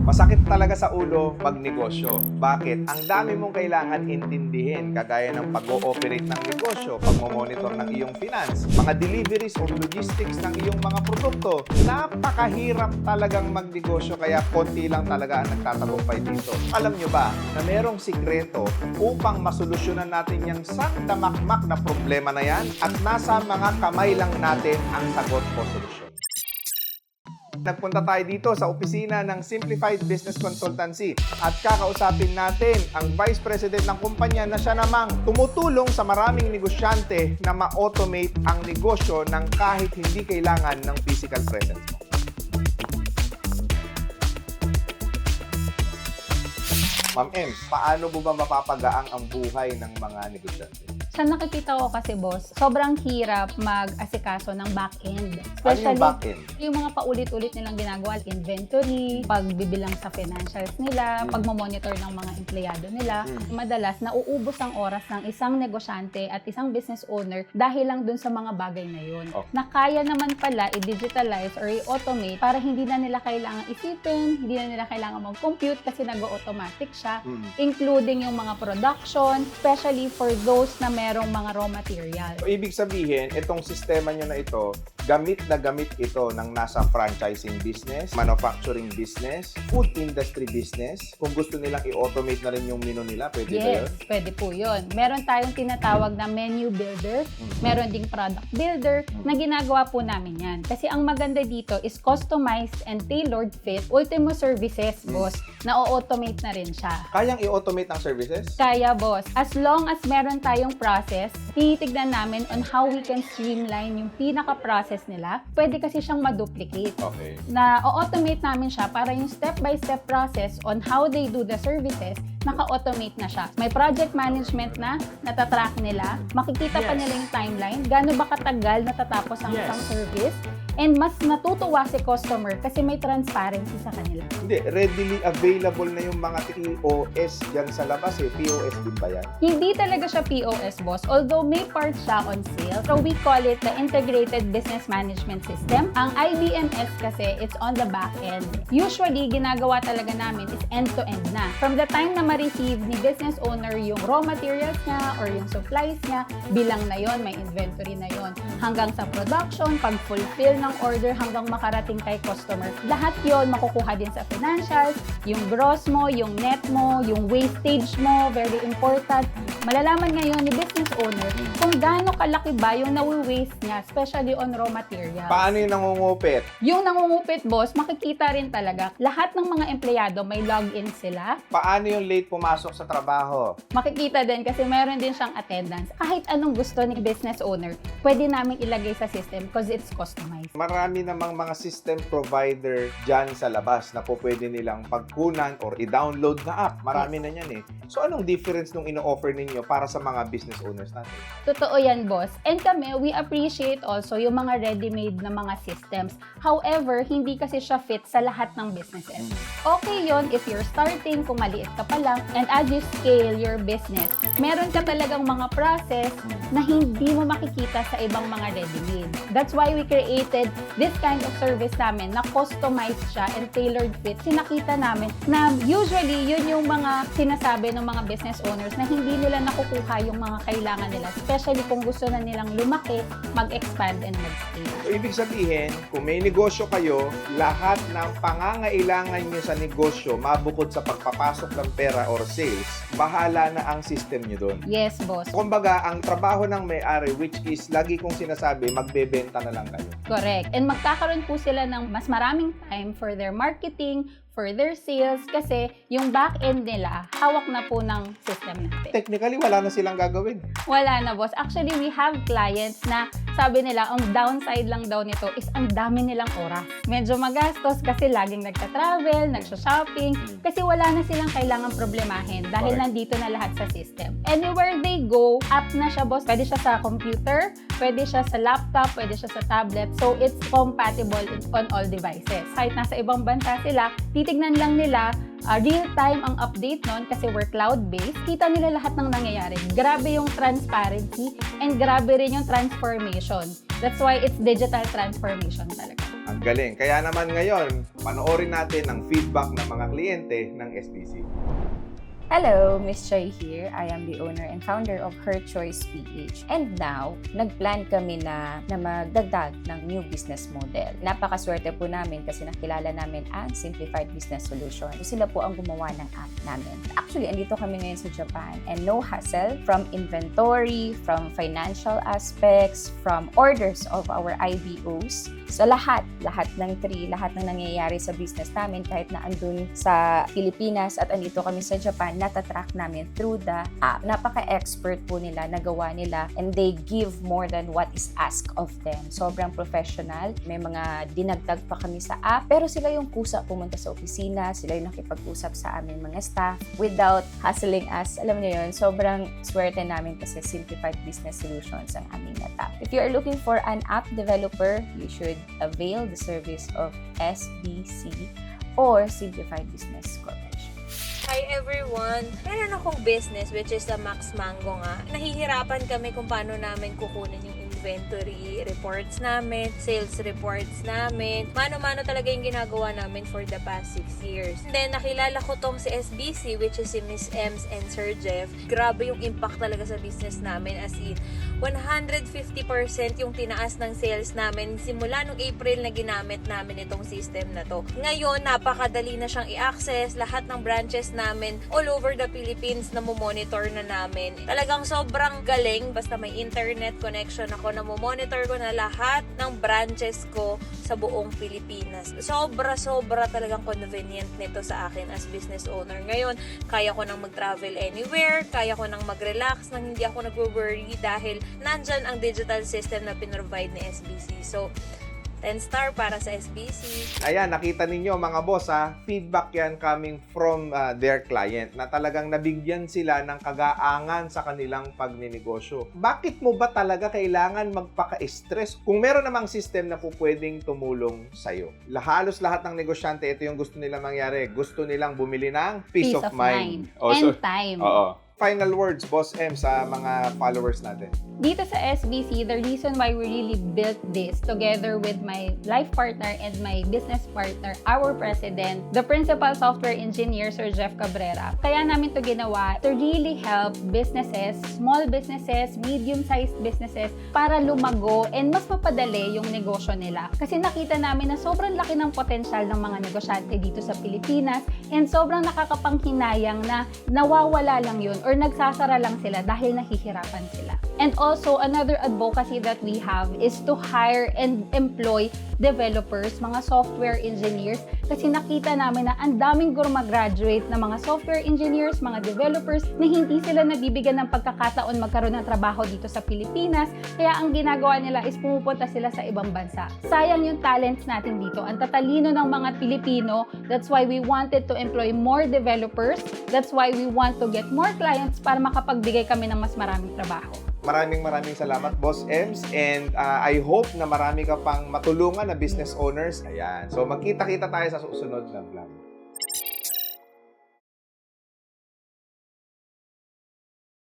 Masakit talaga sa ulo magnegosyo. Bakit? Ang dami mong kailangan intindihin, kagaya ng pag-ooperate ng negosyo, pag-monitor ng iyong finance, mga deliveries or logistics ng iyong mga produkto. Napakahirap talagang magnegosyo, kaya konti lang talaga ang nagtatagumpay dito. Alam nyo ba na merong sikreto upang masolusyonan natin yung sandamakmak na problema na yan at nasa mga kamay lang natin ang sagot o solusyon? Nagpunta tayo dito sa opisina ng Simplified Business Consultancy at kakausapin natin ang Vice President ng kumpanya na siya namang tumutulong sa maraming negosyante na ma-automate ang negosyo ng kahit hindi kailangan ng physical presence mo. Ma'am M, paano mo ba mapapagaang ang buhay ng mga negosyante? Sa nakikita ko kasi, boss, sobrang hirap mag-asikaso ng back-end. Ano yung back-end? Yung mga paulit-ulit nilang ginagawa, inventory, pagbibilang sa financials nila, pagmamonitor ng mga empleyado nila. Madalas, nauubos ang oras ng isang negosyante at isang business owner dahil lang dun sa mga bagay na yun. Okay. Na kaya naman pala i-digitalize or i-automate para hindi na nila kailangan isipin, hindi na nila kailangan mag-compute kasi nag-automatic siya, including yung mga production, especially for those na merong mga raw material. So, ibig sabihin, itong sistema nyo na ito, gamit na gamit ito ng nasa franchising business, manufacturing business, food industry business. Kung gusto nilang i-automate na rin yung menu nila, pwede ba yun? Yes, pwede po yun. Meron tayong tinatawag na menu builder, meron ding product builder, na ginagawa po namin yan. Kasi ang maganda dito is customized and tailored fit Ultimo services, boss, na automate na rin siya. Kayang i-automate ang services? Kaya, boss. As long as meron tayong process, tinitignan namin on how we can streamline yung pinaka-process nila. Pwede kasi siyang ma-duplicate. Okay. Na automate namin siya para yung step-by-step process on how they do the services, naka-automate na siya. May project management na natatrack nila. Makikita pa nila yung timeline. Gaano ba katagal natatapos ang isang service? And mas natutuwa si customer kasi may transparency sa kanila. Hindi, readily available na yung mga POS dyan sa labas eh. POS din ba yan? Hindi talaga siya POS, boss. Although may part siya on sale. So we call it the Integrated Business Management System. Ang IBMS kasi, it's on the back end. Usually, ginagawa talaga namin is end-to-end na. From the time na ma-receive ni business owner yung raw materials niya or yung supplies niya, bilang na yon, may inventory na yon, hanggang sa production, pag-fulfill ng order hanggang makarating kay customer. Lahat yon makukuha din sa financials, yung gross mo, yung net mo, yung wastage mo, very important. Malalaman ngayon ni business owner kung gaano kalaki ba yung nawi-waste niya, especially on raw materials. Paano yung nangungupit? Yung nangungupit, boss, makikita rin talaga. Lahat ng mga empleyado may login sila. Paano yung late pumasok sa trabaho? Makikita din kasi meron din siyang attendance. Kahit anong gusto ni business owner, pwede namin ilagay sa system because it's customized. Marami namang mga system provider dyan sa labas na po pwede nilang pagkunan or i-download na app. Marami na yan eh. So anong difference nung ino-offer ninyo para sa mga business owners natin? Totoo yan, boss. And kami, we appreciate also yung mga ready-made na mga systems. However, hindi kasi siya fit sa lahat ng businesses. Okay yon if you're starting, kung maliit ka pa lang, and as you scale your business, meron ka talagang mga process na hindi mo makikita sa ibang mga ready-made. That's why we created this kind of service namin na customized siya and tailored fit. Sinakita namin na usually yun yung mga sinasabi ng mga business owners na hindi nila nakukuha yung mga kailangan nila, especially kung gusto na nilang lumaki, mag-expand and mag-scale. So, ibig sabihin, kung may negosyo kayo, lahat ng pangangailangan nyo sa negosyo, mabukod sa pagpapasok ng pera or sales, bahala na ang system nyo doon. Yes, boss. Kumbaga, ang trabaho ng may-ari, which is, lagi kong sinasabi, magbebenta na lang kayo. Correct. And magkakaroon po sila ng mas maraming time for their marketing, for their sales, kasi yung back-end nila, hawak na po ng system natin. Technically, wala na silang gagawin. Wala na, boss. Actually, we have clients na sabi nila, ang downside lang daw nito is ang dami nilang oras. Medyo magastos kasi laging nagta-travel, nagsha-shopping, kasi wala na silang kailangang problemahin dahil nandito na lahat sa system. Anywhere they go, app na siya, boss. Pwede siya sa computer, pwede siya sa laptop, pwede siya sa tablet. So, it's compatible on all devices. Kahit nasa ibang bansa sila, titignan lang nila real-time ang update nun kasi we're cloud-based. Kita nila lahat ng nangyayari. Grabe yung transparency and grabe rin yung transformation. That's why it's digital transformation talaga. Ang galing. Kaya naman ngayon, panoorin natin ang feedback ng mga kliyente ng SBC. Hello, Miss Choi here. I am the owner and founder of Her Choice PH. And now, nagplan kami na magdagdag ng new business model. Napakaswerte po namin kasi nakilala namin ang Simplified Business Solution. Sila po ang gumawa ng app namin. Actually, andito kami ngayon sa Japan and no hassle from inventory, from financial aspects, from orders of our IBOs. So lahat ng lahat ng nangyayari sa business namin kahit na andun sa Pilipinas at andito kami sa Japan, natatrack namin through the app. Napaka-expert po nila, nagawa nila, and they give more than what is asked of them. Sobrang professional. May mga dinagdag pa kami sa app, pero sila yung kusa pumunta sa opisina, sila yung nakipag-usap sa aming mga staff without hassling us. Alam niyo yun, sobrang swerte namin kasi Simplified Business Solutions ang aming natap. If you are looking for an app developer, you should avail the service of SBC or Simplified Business Corporation. Hi everyone! Meron akong business which is the Max Mango nga. Nahihirapan kami kung paano namin kukunin yung inventory reports namin, sales reports namin. Mano-mano talaga yung ginagawa namin for the past 6 years. And then, nakilala ko tong si SBC which is si Miss Ems and Sir Jeff. Grabe yung impact talaga sa business namin as in 150% yung tinaas ng sales namin simula nung April na ginamit namin itong system na to. Ngayon, napakadali na siyang i-access. Lahat ng branches namin all over the Philippines na monitor na namin. Talagang sobrang galing. Basta may internet connection ako na monitor ko na lahat ng branches ko sa buong Pilipinas. Sobra talagang convenient nito sa akin as business owner. Ngayon, kaya ko nang mag-travel anywhere, kaya ko nang mag-relax, nang hindi ako nag-worry dahil nandyan ang digital system na pinrovide ni SBC. So, 10-star para sa SBC. Ayan, nakita ninyo mga boss feedback yan coming from their client na talagang nabigyan sila ng kagaangan sa kanilang pagninegosyo. Bakit mo ba talaga kailangan magpaka-stress kung meron namang system na pwedeng tumulong sa'yo? Halos lahat ng negosyante, ito yung gusto nilang mangyari. Gusto nilang bumili ng peace of mind. And time. Oo. Final words, Boss M, sa mga followers natin. Dito sa SBC, the reason why we really built this together with my life partner and my business partner, our president, the principal software engineer, Sir Jeff Cabrera. Kaya namin to ginawa to really help businesses, small businesses, medium-sized businesses para lumago and mas mapadali yung negosyo nila. Kasi nakita namin na sobrang laki ng potensyal ng mga negosyante dito sa Pilipinas and sobrang nakakapanghinayang na nawawala lang yun or nagsasara lang sila dahil nahihirapan sila. And also, another advocacy that we have is to hire and employ developers, mga software engineers, kasi nakita namin na ang daming graduate na mga software engineers, mga developers, na hindi sila nabibigyan ng pagkakataon magkaroon ng trabaho dito sa Pilipinas, kaya ang ginagawa nila is pumupunta sila sa ibang bansa. Sayang yung talents natin dito, ang tatalino ng mga Pilipino. That's why we wanted to employ more developers, that's why we want to get more clients para makapagbigay kami ng mas maraming trabaho. Maraming salamat, Boss Ems, and I hope na marami ka pang matulungan na business owners. Ayan. So, magkita-kita tayo sa susunod na vlog.